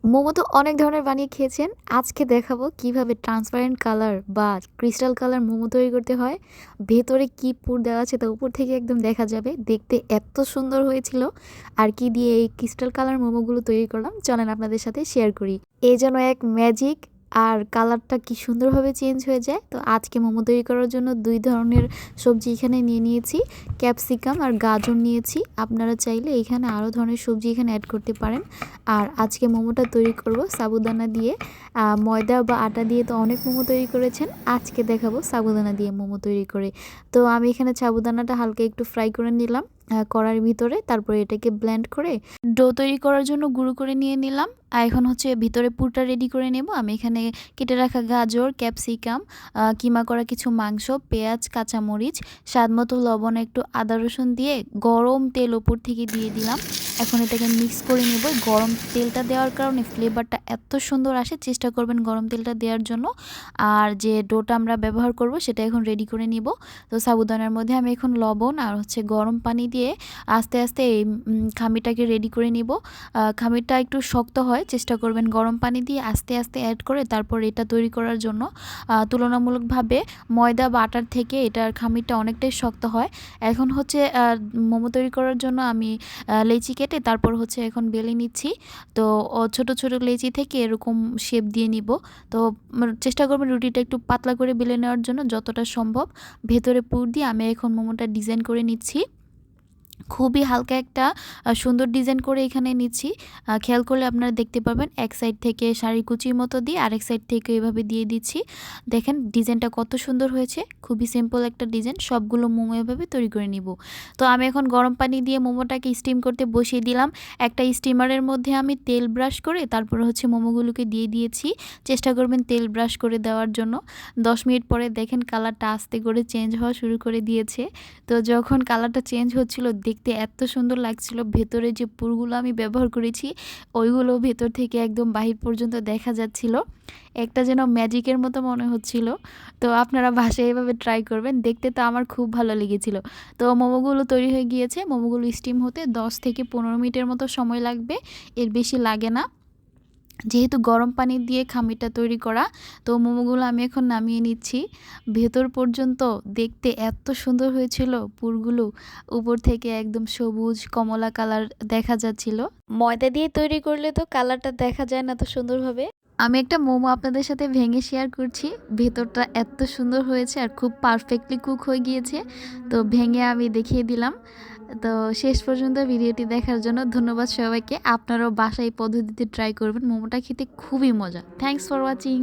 মোমো তো অনেক ধরনের বানিয়ে খেয়েছেন। আজকে দেখাবো কিভাবে ট্রান্সপারেন্ট কালার বা ক্রিস্টাল কালার মোমো তৈরি করতে হয়। ভেতরে কি পুর দেওয়া আছে তা উপর থেকে একদম দেখা যাবে। দেখতে এত সুন্দর হয়েছিল। আর কি দিয়ে এই ক্রিস্টাল কালার মোমোগুলো তৈরি করলাম চলেন আপনাদের সাথে শেয়ার করি। এ যেন এক ম্যাজিক। আর কালারটা কি সুন্দরভাবে চেঞ্জ হয়ে যায়। তো আজকে মোমো তৈরি করার জন্য ২ ধরনের সবজি এখানে নিয়ে নিয়েছি। ক্যাপসিকাম আর গাজর নিয়েছি। আপনারা চাইলে এখানে আরও ধরনের সবজি এখানে অ্যাড করতে পারেন। আর আজকে মোমোটা তৈরি করব সাবুদানা দিয়ে। ময়দা বা আটা দিয়ে তো অনেক মোমো তৈরি করেছেন। আজকে দেখাবো সাবুদানা দিয়ে মোমো তৈরি করে। তো আমি এখানে সাবুদানাটা হালকা একটু ফ্রাই করে নিলাম কড়াইর ভিতরে। তারপরে এটাকে ব্লেন্ড করে ডো তৈরি করার জন্য গুঁড়ো করে নিয়ে নিলাম। আর এখন হচ্ছে ভিতরে পুরটা রেডি করে নেব। আমি এখানে কেটে রাখা গাজর, ক্যাপসিকাম, কিমা করা কিছু মাংস, পেঁয়াজ, কাঁচামরিচ, স্বাদমতো লবণ, একটু আদা রসুন দিয়ে গরম তেল ওপর থেকে দিয়ে দিলাম। এখন এটাকে মিক্স করে নেব। গরম তেলটা দেওয়ার কারণে ফ্লেভারটা এত সুন্দর আসে, চেষ্টা করবেন গরম তেলটা দেওয়ার জন্য। আর যে ডোটা আমরা ব্যবহার করব সেটা এখন রেডি করে নিব। তো সাবুদানার মধ্যে আমি এখন লবণ আর হচ্ছে গরম পানি দিয়ে আস্তে আস্তে এই খামিরটাকে রেডি করে নিব। খামিরটা একটু শক্ত হয়, চেষ্টা করবেন গরম পানি দিয়ে আস্তে আস্তে অ্যাড করে তারপর এটা তৈরি করার জন্য। তুলনামূলকভাবে ময়দা বা আটার থেকে এটার খামিরটা অনেকটাই শক্ত হয়। এখন হচ্ছে মোমো তৈরি করার জন্য আমি লেচি কেটে তারপর হচ্ছে এখন বেলে নিচ্ছি। তো ছোট ছোট লেচি থেকে এরকম শেপ দিয়ে নিব। তো চেষ্টা করবেন রুটিটা একটু পাতলা করে বেলে নেওয়ার জন্য যতটা সম্ভব। ভেতরে পুর দিয়ে আমি এখন মোমোটা ডিজাইন করে নিচ্ছি। খুবই হালকা একটা সুন্দর ডিজাইন করে এখানে নিচ্ছি। খেয়াল করলে আপনারা দেখতে পাবেন এক সাইড থেকে শাড়ি কুচির মতো দিয়ে আরেক সাইড থেকে এভাবে দিয়ে দিচ্ছি। দেখেন ডিজাইনটা কত সুন্দর হয়েছে। খুবই সিম্পল একটা ডিজাইন। সবগুলো মোমো এভাবে তৈরি করে নিব। তো আমি এখন গরম পানি দিয়ে মোমোটাকে স্টিম করতে বসিয়ে দিলাম। একটা স্টিমারের মধ্যে আমি তেল ব্রাশ করে তারপর হচ্ছে মোমোগুলোকে দিয়ে দিয়েছি। চেষ্টা করবেন তেল ব্রাশ করে দেওয়ার জন্য। 10 মিনিট পরে দেখেন কালারটা আস্তে করে চেঞ্জ হওয়া শুরু করে দিয়েছে। তো যখন কালারটা চেঞ্জ হচ্ছিল দেখতে এত সুন্দর লাগছিল। ভেতরে যে পুরগুলো আমি ব্যবহার করেছি ওইগুলো ভেতর থেকে একদম বাহির পর্যন্ত দেখা যাচ্ছিল। একটা যেন ম্যাজিকের মতো মনে হচ্ছিল। তো আপনারা বাসায় এভাবে ট্রাই করবেন। দেখতে তো আমার খুব ভালো লেগেছিল। তো মোমোগুলো তৈরি হয়ে গিয়েছে। মোমোগুলো স্টিম হতে 10 থেকে 15 মিনিটের মতো সময় লাগবে, এর বেশি লাগে না। যেহেতু গরম পানি দিয়ে খামিরটা তৈরি করা। তো মোমোগুলো আমি এখন নামিয়ে নিচ্ছি। ভেতর পর্যন্ত দেখতে এত সুন্দর হয়েছিল পুরগুলো। উপর থেকে একদম সবুজ কমলা কালার দেখা যাচ্ছিল। ময়দা দিয়ে তৈরি করলে তো কালারটা দেখা যায় না তো সুন্দরভাবে। আমি একটা মোমো আপনাদের সাথে ভেঙে শেয়ার করছি। ভেতরটা এত সুন্দর হয়েছে আর খুব পারফেক্টলি কুক হয়ে গিয়েছে। তো ভেঙে আমি দেখিয়ে দিলাম। তো শেষ পর্যন্ত ভিডিওটি দেখার জন্য ধন্যবাদ সবাইকে। আপনারাও বাসায় এই পদ্ধতিতে ট্রাই করবেন। মোমোটা খেতে খুবই মজা। Thanks for watching.